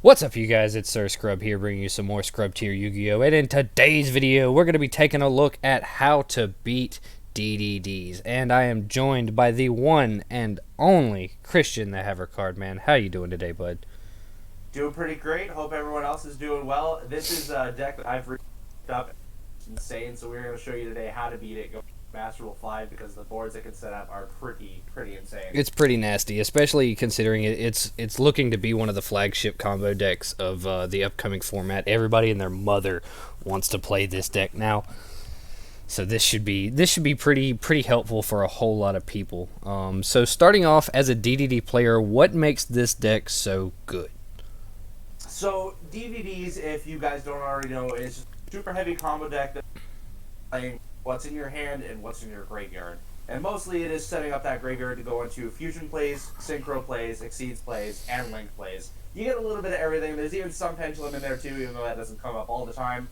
What's up, you guys? It's Sir Scrub here, bringing you some more Scrub Tier Yu-Gi-Oh! And in today's video, we're going to be taking a look at how to beat DDDs. And I am joined by the one and only Christian, the Havre card man. How you doing today, bud? Doing pretty great. Hope everyone else is doing well. This is a deck that I've rigged up. It's insane, so we're going to show you today how to beat it. Go Master Rule 5 because the boards it can set up are pretty insane. It's pretty nasty, especially considering it's looking to be one of the flagship combo decks of the upcoming format. Everybody and their mother wants to play this deck now, so this should be pretty helpful for a whole lot of people. So starting off as a DDD player, what makes this deck so good? So DVDs, if you guys don't already know, is a super heavy combo deck that's playing what's in your hand and what's in your graveyard. And mostly it is setting up that graveyard to go into fusion plays, synchro plays, exceeds plays, and link plays. You get a little bit of everything. There's even some pendulum in there too, even though that doesn't come up all the time.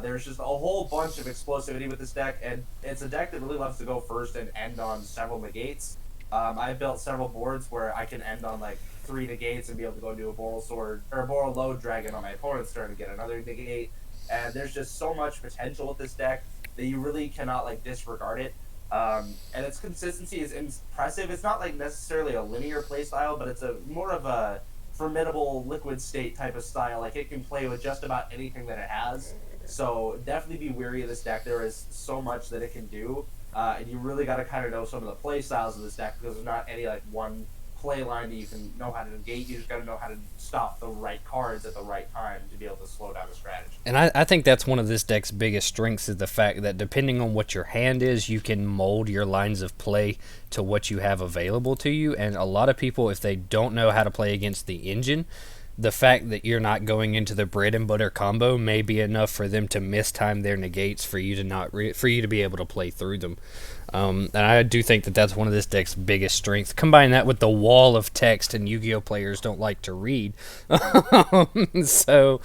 There's just a whole bunch of explosivity with this deck, and it's a deck that really loves to go first and end on several negates. I've built several boards where I can end on like 3 negates and be able to go into a Boral Sword or a Boral Load Dragon on my opponent's turn and get another negate. And there's just so much potential with this deck that you really cannot like disregard it. And its consistency is impressive. It's not like necessarily a linear play style, but it's a more of a formidable liquid state type of style. Like it can play with just about anything that it has. So definitely be wary of this deck. There is so much that it can do. And you really got to kind of know some of the play styles of this deck because there's not any like one play line that you can know how to negate. You just got to know how to stop the right cards at the right time to be able to slow down the strategy. And I think that's one of this deck's biggest strengths is the fact that depending on what your hand is, you can mold your lines of play to what you have available to you. And a lot of people, if they don't know how to play against the engine, the fact that you're not going into the bread and butter combo may be enough for them to mistime their negates for you to be able to play through them. And I do think that that's one of this deck's biggest strengths. Combine that with the wall of text, and Yu-Gi-Oh players don't like to read. So,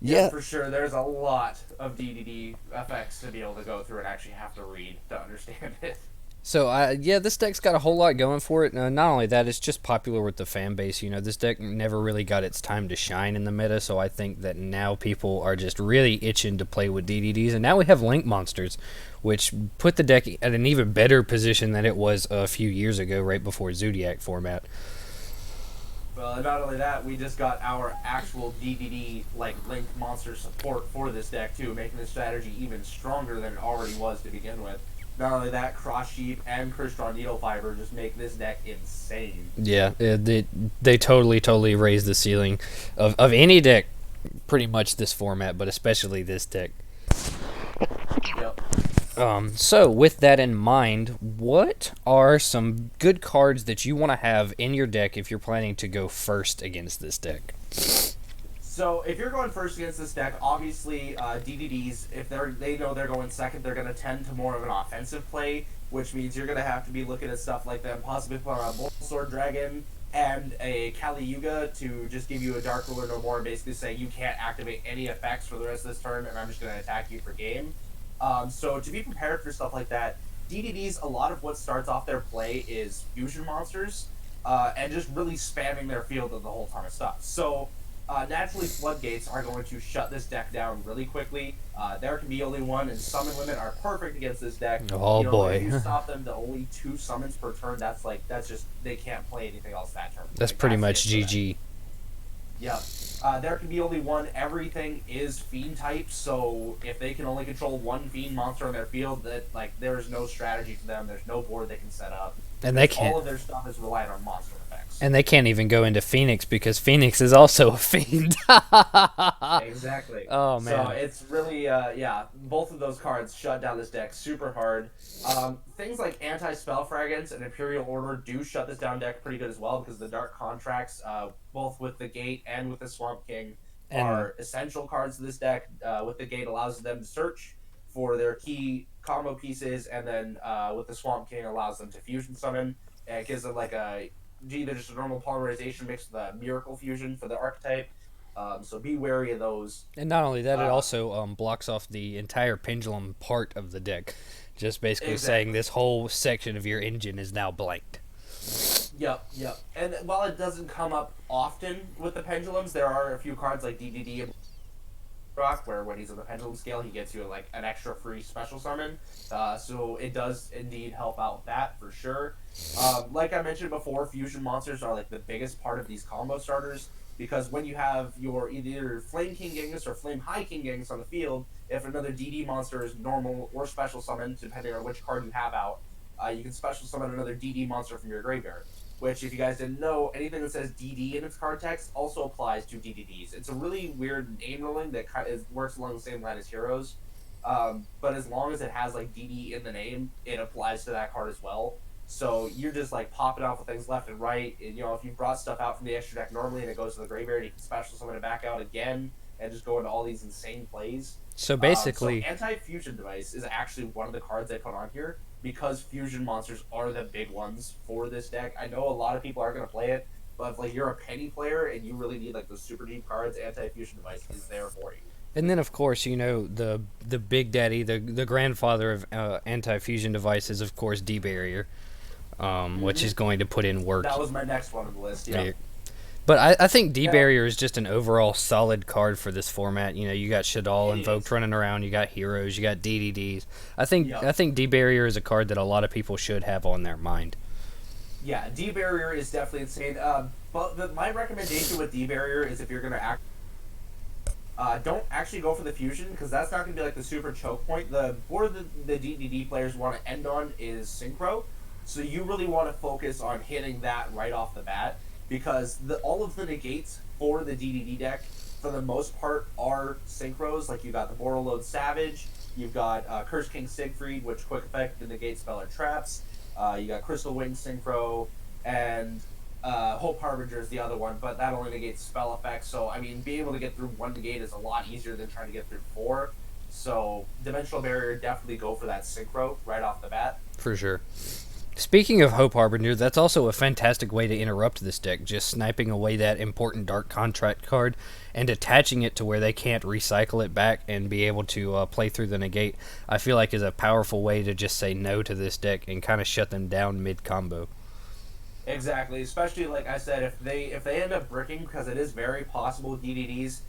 yeah, for sure. There's a lot of DDD effects to be able to go through and actually have to read to understand it. So, yeah, this deck's got a whole lot going for it. Not only that, it's just popular with the fan base. You know, this deck never really got its time to shine in the meta, so I think that now people are just really itching to play with DDDs. And now we have Link Monsters, which put the deck at an even better position than it was a few years ago, right before Zodiac format. Well, and not only that, we just got our actual DDD, like, Link Monster support for this deck, too, making the strategy even stronger than it already was to begin with. Not only that, Cross Sheep and Crystron Needle Fiber just make this deck insane. Yeah, they totally raised the ceiling of any deck, pretty much this format, but especially this deck. Yep. So with that in mind, what are some good cards that you want to have in your deck if you're planning to go first against this deck? So if you're going first against this deck, obviously DDDs, if they know they're going second, they're going to tend to more of an offensive play, which means you're going to have to be looking at stuff like them, possibly put on a Boral Sword Dragon and a Kali Yuga to just give you a Dark Ruler no more, basically saying you can't activate any effects for the rest of this turn, and I'm just going to attack you for game. So to be prepared for stuff like that, DDDs, a lot of what starts off their play is fusion monsters, and just really spamming their field of the whole ton of stuff. So naturally, floodgates are going to shut this deck down really quickly. There can be only one, and summon limit are perfect against this deck. Oh, boy. If you stop them to only 2 summons per turn, that's just, they can't play anything else that turn. That's like, pretty that's much GG. Yep. There can be only one. Everything is Fiend type, so if they can only control one Fiend monster on their field, that like there is no strategy for them. There's no board they can set up. And they can't. All of their stuff is reliant on monster effects. And they can't even go into Phoenix because Phoenix is also a fiend. Exactly. Oh, man. So it's really, yeah, both of those cards shut down this deck super hard. Things like Anti-Spell Fragments and Imperial Order do shut this down deck pretty good as well because the Dark Contracts, both with the Gate and with the Swamp King, are essential cards to this deck. With the Gate allows them to search for their key combo pieces, and then with the Swamp King allows them to fusion summon. And it gives them like either just a normal polymerization mixed with a miracle fusion for the archetype. So be wary of those. And not only that, it also blocks off the entire pendulum part of the deck. Just basically saying this whole section of your engine is now blanked. Yep. And while it doesn't come up often with the pendulums, there are a few cards like DDD and Rock where when he's on the pendulum scale, he gets you like an extra free special summon. So it does indeed help out with that for sure. Like I mentioned before, fusion monsters are like the biggest part of these combo starters because when you have your either Flame King Genghis or Flame High King Genghis on the field, if another DD monster is normal or special summon, depending on which card you have out, you can special summon another DD monster from your graveyard. Which, if you guys didn't know, anything that says DD in its card text also applies to DDDs. It's a really weird name ruling that kind of works along the same line as heroes. But as long as it has like DD in the name, it applies to that card as well. So you're just like popping off with things left and right. And, you know, if you brought stuff out from the extra deck normally and it goes to the graveyard, you can special summon it back out again and just go into all these insane plays. So basically, Anti-Fusion Device is actually one of the cards I put on here because fusion monsters are the big ones for this deck. I know a lot of people are going to play it, but if like you're a penny player and you really need like those super deep cards, Anti-Fusion Device is there for you. and then of course, you know, the big daddy, the grandfather of anti-fusion devices, of course, D-Barrier, which is going to put in work. That was my next one on the list, yeah. But I think D-Barrier is just an overall solid card for this format. You know, you got Shaddoll invoked running around, you got heroes, you got DDDs. I think D-Barrier is a card that a lot of people should have on their mind. Yeah, D-Barrier is definitely insane. But my recommendation with D-Barrier is if you're going to don't actually go for the fusion because that's not going to be like the super choke point. The board the DDD players want to end on is Synchro. So you really want to focus on hitting that right off the bat. Because all of the negates for the DDD deck, for the most part, are synchros. Like you got the Borderload Savage, you've got Curse King Siegfried, which quick effect the negate spell or traps. You got Crystal Wing Synchro, and Hope Harbinger is the other one, but that only negates spell effects. So I mean, being able to get through one negate is a lot easier than trying to get through four. So Dimensional Barrier, definitely go for that synchro right off the bat. For sure. Speaking of Hope Harbinger, that's also a fantastic way to interrupt this deck, just sniping away that important Dark Contract card and attaching it to where they can't recycle it back and be able to play through the negate, I feel like is a powerful way to just say no to this deck and kind of shut them down mid-combo. Exactly, especially like I said, if they end up bricking, because it is very possible with DDDs,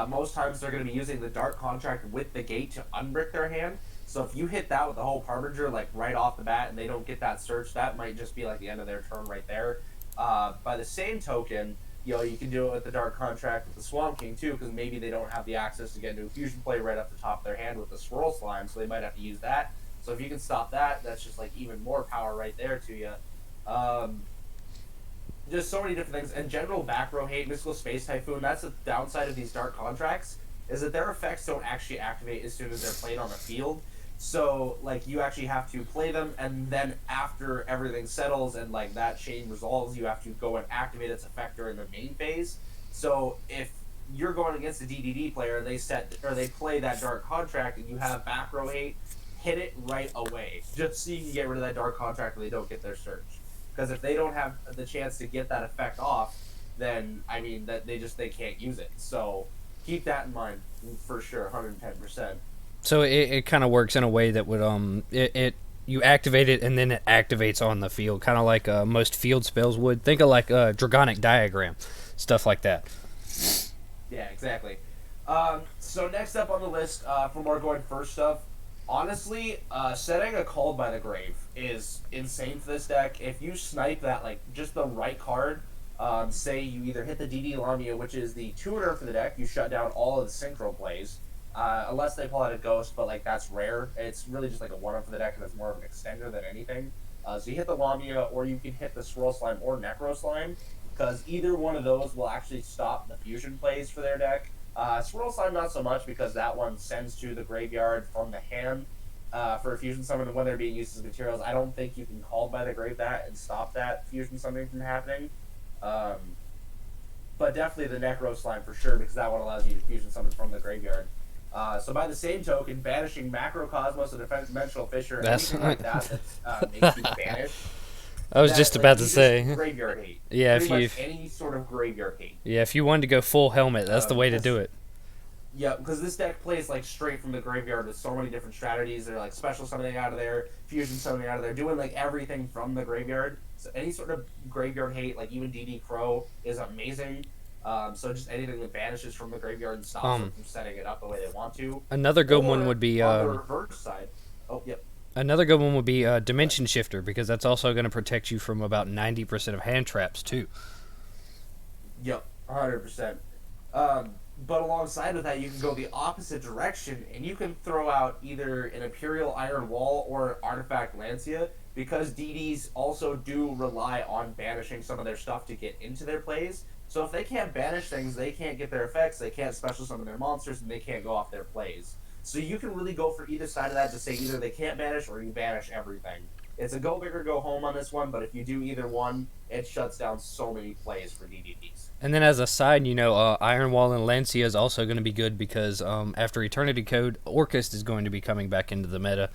most times they're going to be using the Dark Contract with the gate to unbrick their hand. So if you hit that with the Hope Harbinger like right off the bat and they don't get that search, that might just be like the end of their turn right there. By the same token, you know, you can do it with the Dark Contract with the Swamp King too, because maybe they don't have the access to get into a fusion play right off the top of their hand with the Swirl Slime, so they might have to use that. So if you can stop that, that's just like even more power right there to you. Just so many different things. And general back row hate, Mystical Space Typhoon, that's the downside of these Dark Contracts, is that their effects don't actually activate as soon as they're played on the field. So, like, you actually have to play them, and then after everything settles and, like, that chain resolves, you have to go and activate its effect during the main phase. So, if you're going against a DDD player, they play that Dark Contract, and you have back row hate, hit it right away. Just so you can get rid of that Dark Contract and they don't get their search. Because if they don't have the chance to get that effect off, then, I mean, that they can't use it. So, keep that in mind, for sure, 110%. So it kind of works in a way that would you activate it and then it activates on the field, kind of like most field spells would. Think of like a Dragonic Diagram, stuff like that. Yeah, exactly. So next up on the list, for more going first stuff, honestly, setting a Called by the Grave is insane for this deck. If you snipe that, like, just the right card, say you either hit the DD Lamia, which is the tuner for the deck, you shut down all of the synchro plays. Unless they pull out a ghost, but like that's rare. It's really just like a 1-up for the deck, and it's more of an extender than anything. So you hit the Lamia, or you can hit the Swirl Slime or Necro Slime, because either one of those will actually stop the fusion plays for their deck. Swirl Slime not so much, because that one sends to the graveyard from the hand for a fusion summon, and when they're being used as materials, I don't think you can Call by the Grave that and stop that fusion summoning from happening. But definitely the Necro Slime for sure, because that one allows you to fusion summon from the graveyard. So by the same token, banishing Macrocosmos, a Dimensional Fissure, anything like that makes you banish. I was just about to say. Graveyard hate. Yeah, Pretty much any sort of graveyard hate. Yeah, if you wanted to go full helmet, that's the way to do it. Yeah, because this deck plays like straight from the graveyard with so many different strategies. They're like special summoning out of there, fusion summoning out of there, doing like everything from the graveyard. So any sort of graveyard hate, like even DD Crow, is amazing. So just anything that vanishes from the graveyard and stops them from setting it up the way they want to. Another good one would be on the reverse side. Oh, yep. Another good one would be Dimension Shifter, because that's also going to protect you from about 90% of hand traps too. Yep, 100%. But alongside with that, you can go the opposite direction, and you can throw out either an Imperial Iron Wall or an Artifact Lancia, because DDs also do rely on banishing some of their stuff to get into their plays. So if they can't banish things, they can't get their effects, they can't special summon their monsters, and they can't go off their plays. So you can really go for either side of that to say either they can't banish or you banish everything. It's a go big or go home on this one, but if you do either one, it shuts down so many plays for DDDs. And then as a side, Iron Wall and Lancia is also going to be good because after Eternity Code, Orcust is going to be coming back into the meta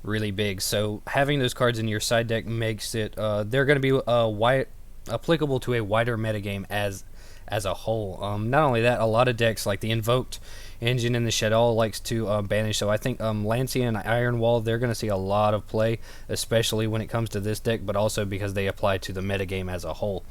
really big. So having those cards in your side deck makes it, they're going to be applicable to a wider metagame as a whole. Not only that, a lot of decks like the Invoked Engine and the Shadow likes to banish, so I think Lancia and Iron Wall, they're going to see a lot of play, especially when it comes to this deck, but also because they apply to the metagame as a whole.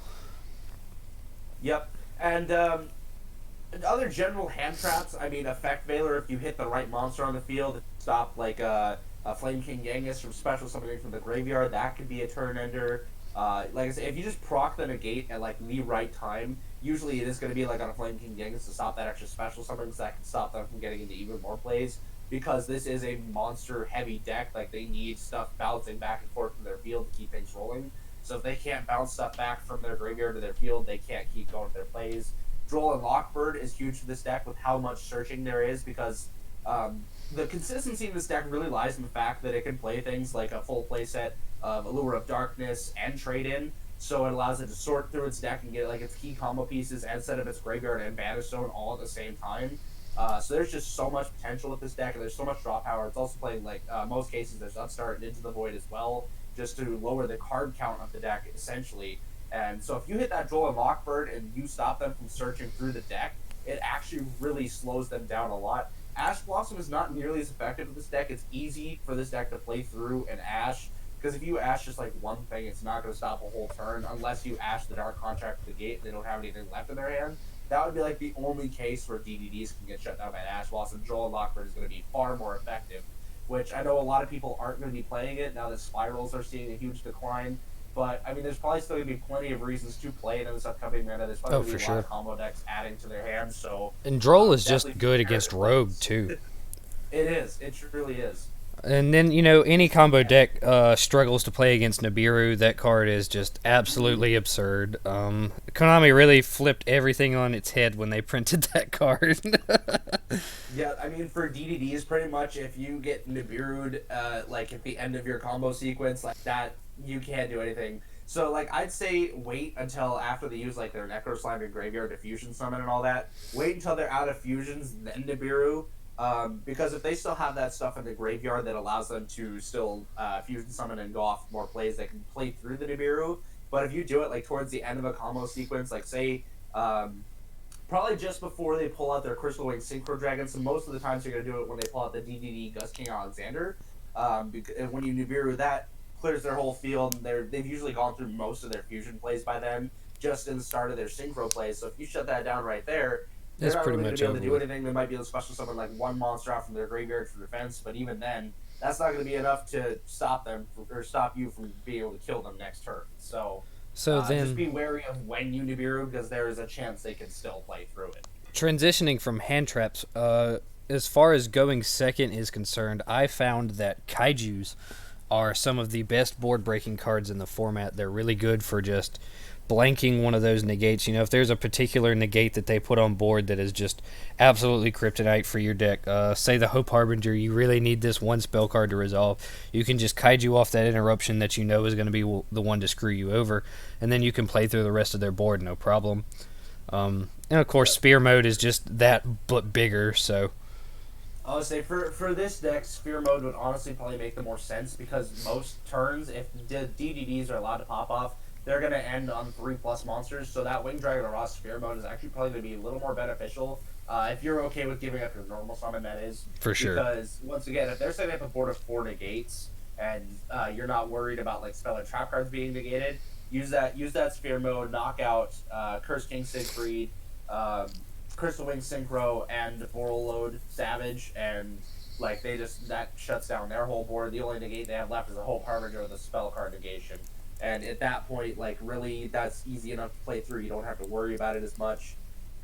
Yep, and other general hand traps, I mean, Effect Veiler, if you hit the right monster on the field, stop like a Flame King Genghis from special summoning from the graveyard, that could be a turn ender. Like I said, if you just proc the negate at like the right time, usually it is going to be like on a Flame King Genghis to stop that extra special summons that can stop them from getting into even more plays, because this is a monster heavy deck. Like, they need stuff bouncing back and forth from their field to keep things rolling. So if they can't bounce stuff back from their graveyard to their field, they can't keep going to their plays. Droll and Lockbird is huge for this deck with how much searching there is, because the consistency in this deck really lies in the fact that it can play things like a full playset of Allure of Darkness and Trade-In, so it allows it to sort through its deck and get like its key combo pieces and set up its graveyard and Banish Zone all at the same time. So there's just so much potential with this deck, and there's so much draw power. It's also playing, like, most cases, there's Upstart and Into the Void as well, just to lower the card count of the deck, essentially. And so if you hit that Droll and Lockbird and you stop them from searching through the deck, it actually really slows them down a lot. Ash Blossom is not nearly as effective with this deck. It's easy for this deck to play through an Ash, because if you Ash just like one thing, it's not going to stop a whole turn, unless you Ash the Dark Contract at the gate and they don't have anything left in their hand. That would be like the only case where DDDs can get shut down by an Ash Blossom. Droll and Lockbird is going to be far more effective, which I know a lot of people aren't going to be playing it now that Spirals are seeing a huge decline. But, I mean, there's probably still going to be plenty of reasons to play it in this upcoming meta. There's probably going to be a lot of combo decks adding to their hands. So, and Droll is just good against Rogue, too. It is. It truly is. And then, any combo deck struggles to play against Nibiru. That card is just absolutely absurd. Konami really flipped everything on its head when they printed that card. Yeah, I mean, for DDDs, pretty much, if you get Nibiru'd, like, at the end of your combo sequence, like that, you can't do anything. So, like, I'd say wait until after they use, like, their Necro Slime and Graveyard to Fusion Summon and all that. Wait until they're out of fusions, then Nibiru. Because if they still have that stuff in the graveyard that allows them to still Fusion Summon and go off more plays, they can play through the Nibiru. But if you do it, like, towards the end of a combo sequence, like, say, probably just before they pull out their Crystal Wing Synchro Dragon, so most of the times you're going to do it when they pull out the DDD Gust King Alexander. Because when you Nibiru, that clears their whole field, and they've usually gone through most of their fusion plays by then, just in the start of their Synchro plays. So if you shut that down right there, they're not really going to be able to do anything. They might be able to special summon like one monster out from their graveyard for defense, but even then, that's not going to be enough to stop them or stop you from being able to kill them next turn. So then just be wary of when you Nibiru, because there is a chance they can still play through it. Transitioning from hand traps, as far as going second is concerned, I found that Kaijus are some of the best board breaking cards in the format. They're really good for just blanking one of those negates. If there's a particular negate that they put on board that is just absolutely kryptonite for your deck, say the Hope Harbinger, you really need this one spell card to resolve, you can just Kaiju off that interruption that you know is going to be the one to screw you over, and then you can play through the rest of their board no problem. And of course Spear Mode is just that but bigger, so I would say for this deck, Sphere Mode would honestly probably make the more sense, because most turns, if the DDDs are allowed to pop off, they're going to end on 3+ monsters, so that Wing Dragon or Ross Sphere Mode is actually probably going to be a little more beneficial If you're okay with giving up your normal summon, that is. For sure. Because, once again, if they're setting up a board of 4 negates, and you're not worried about like spell and trap cards being negated, use that sphere mode, knock out Curse King Siegfried, Crystal Wing Synchro, and Borreload Savage, and like that shuts down their whole board. The only negate they have left is a Hope Harbinger with a spell card negation. And at that point, like, really, that's easy enough to play through. You don't have to worry about it as much.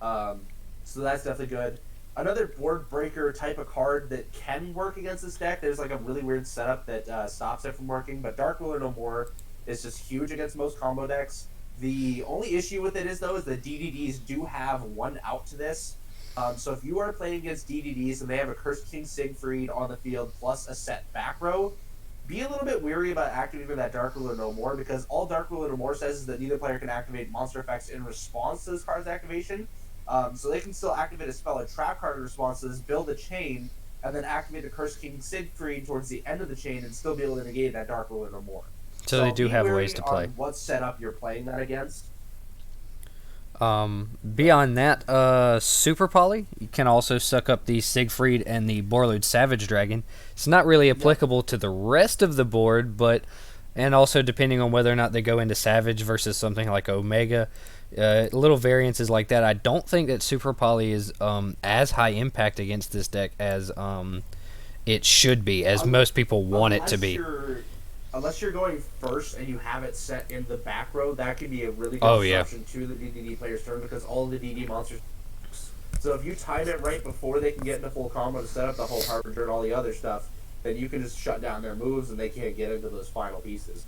So that's definitely good. Another board breaker type of card that can work against this deck, there's like a really weird setup that stops it from working, but Dark Ruler No More is just huge against most combo decks. The only issue with it is that DDDs do have one out to this. So if you are playing against DDDs and they have a Cursed King Siegfried on the field plus a set back row, be a little bit weary about activating that Dark Ruler No More, because all Dark Ruler No More says is that neither player can activate monster effects in response to this card's activation. So they can still activate a spell or trap card in response to this, build a chain, and then activate the Cursed King Siegfried towards the end of the chain and still be able to negate that Dark Ruler No More. So they do have ways to play. What setup you're playing that against? Beyond that, Super Poly can also suck up the Siegfried and the Borreload Savage Dragon. It's not really applicable to the rest of the board, and also depending on whether or not they go into Savage versus something like Omega, little variances like that. I don't think that Super Poly is as high impact against this deck as it should be, as most people want it to be. Unless you're going first and you have it set in the back row, that could be a really good disruption to the DDD player's turn, because all the DD monsters. So if you time it right before they can get into full combo to set up the whole Harbinger and all the other stuff, then you can just shut down their moves and they can't get into those final pieces.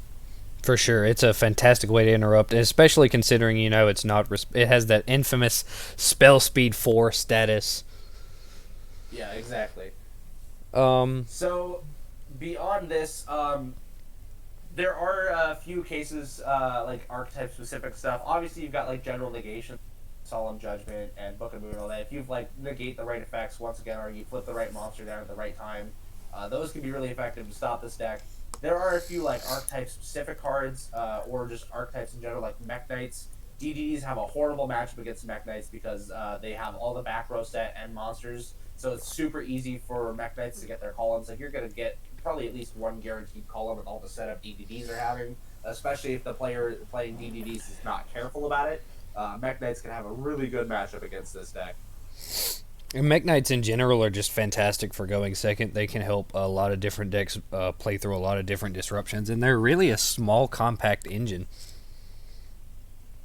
For sure, it's a fantastic way to interrupt, especially considering it's not. It has that infamous spell speed 4 status. Yeah, exactly. So beyond this, there are a few cases, like archetype-specific stuff. Obviously, you've got like General Negation, Solemn Judgment, and Book of Moon and all that. If you've like negate the right effects once again, or you flip the right monster down at the right time, those can be really effective to stop this deck. There are a few like archetype-specific cards, or just archetypes in general, like Mech Knights. DDs have a horrible matchup against Mech Knights because they have all the back row set and monsters, so it's super easy for Mech Knights to get their columns. Like, you're going to get probably at least one guaranteed column with all the setup DDDs are having, especially if the player playing DDDs is not careful about it. Mech Knights can have a really good matchup against this deck. And Mech Knights in general are just fantastic for going second. They can help a lot of different decks play through a lot of different disruptions, and they're really a small, compact engine.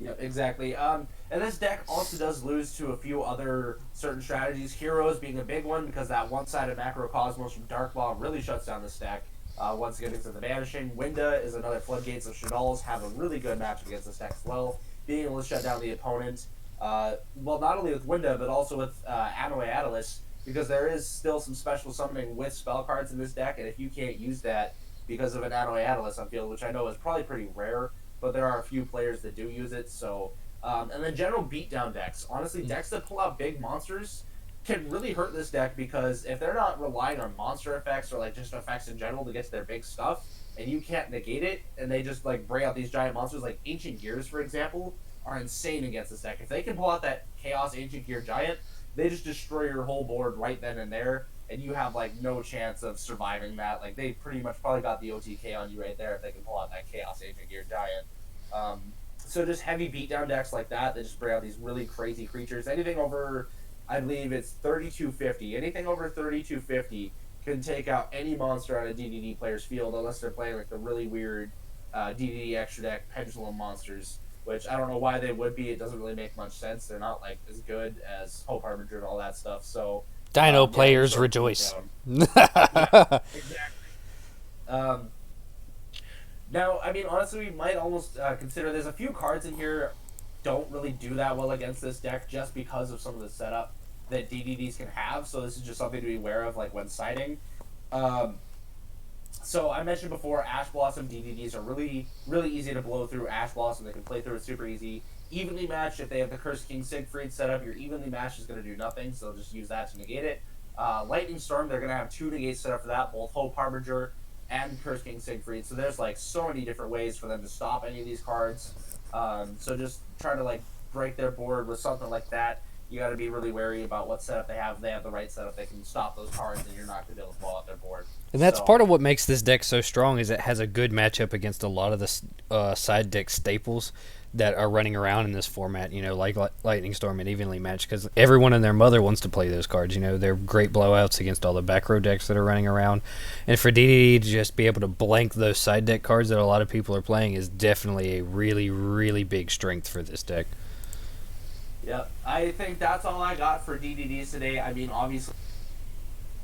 Yeah, exactly. And this deck also does lose to a few other certain strategies. Heroes being a big one, because that one-sided Macrocosmos from Dark Ball really shuts down this deck. Once again, because of the Vanishing. Winda is another Floodgates of Shadal's, have a really good matchup against this deck as well. Being able to shut down the opponent. Well, not only with Winda, but also with Anoe Atlas, because there is still some special summoning with spell cards in this deck, and if you can't use that because of an Anoe Atlas on field, which I know is probably pretty rare, but there are a few players that do use it, so... and then general beatdown decks. Honestly, decks that pull out big monsters can really hurt this deck, because if they're not relying on monster effects or like just effects in general to get to their big stuff, and you can't negate it, and they just like bring out these giant monsters, like Ancient Gears, for example, are insane against this deck. If they can pull out that Chaos Ancient Gear Giant, they just destroy your whole board right then and there, and you have like no chance of surviving that. Like, they pretty much probably got the OTK on you right there if they can pull out that Chaos Ancient Gear Giant. So just heavy beatdown decks like that just bring out these really crazy creatures. Anything over, I believe it's 3250. Anything over 3250 can take out any monster on a DDD player's field, unless they're playing like the really weird DDD extra deck Pendulum monsters, which I don't know why they would be. It doesn't really make much sense. They're not like as good as Hope Harbinger and all that stuff. So Dino players rejoice. Yeah, exactly. Now, I mean, honestly, we might almost consider there's a few cards in here don't really do that well against this deck, just because of some of the setup that DDDs can have. So this is just something to be aware of, like when siding. So I mentioned before, Ash Blossom DDDs are really, really easy to blow through. Ash Blossom, they can play through it super easy. Evenly matched, if they have the Cursed King Siegfried set up, your evenly matched is going to do nothing, so just use that to negate it. Lightning Storm, they're going to have 2 negates set up for that, both Hope Harbinger and Cursed King Siegfried. So there's like so many different ways for them to stop any of these cards. So just try to like break their board with something like that. you got to be really wary about what setup they have. If they have the right setup, they can stop those cards, and you're not going to be able to blow out their board. And that's part of what makes this deck so strong, is it has a good matchup against a lot of the side deck staples that are running around in this format, like Lightning Storm and Evenly Matched, because everyone and their mother wants to play those cards. They're great blowouts against all the back row decks that are running around. And for DDD to just be able to blank those side deck cards that a lot of people are playing is definitely a really, really big strength for this deck. Yep, I think that's all I got for DDDs today. I mean, obviously,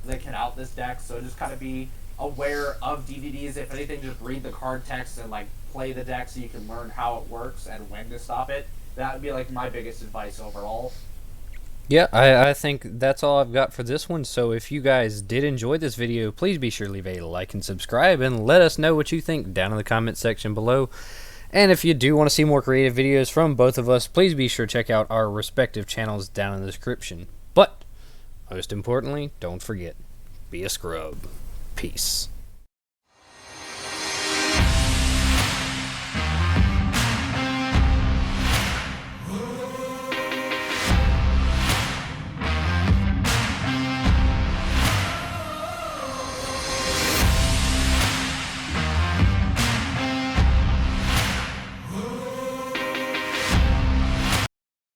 they can out this deck, so just kind of be aware of DVDs. If anything, just read the card text and play the deck so you can learn how it works and when to stop it. That would be my biggest advice overall. Yeah, I think that's all I've got for this one. So if you guys did enjoy this video, please be sure to leave a like and subscribe, and let us know what you think down in the comment section below. And if you do want to see more creative videos from both of us, please be sure to check out our respective channels down in the description. But most importantly, don't forget, be a scrub. Peace.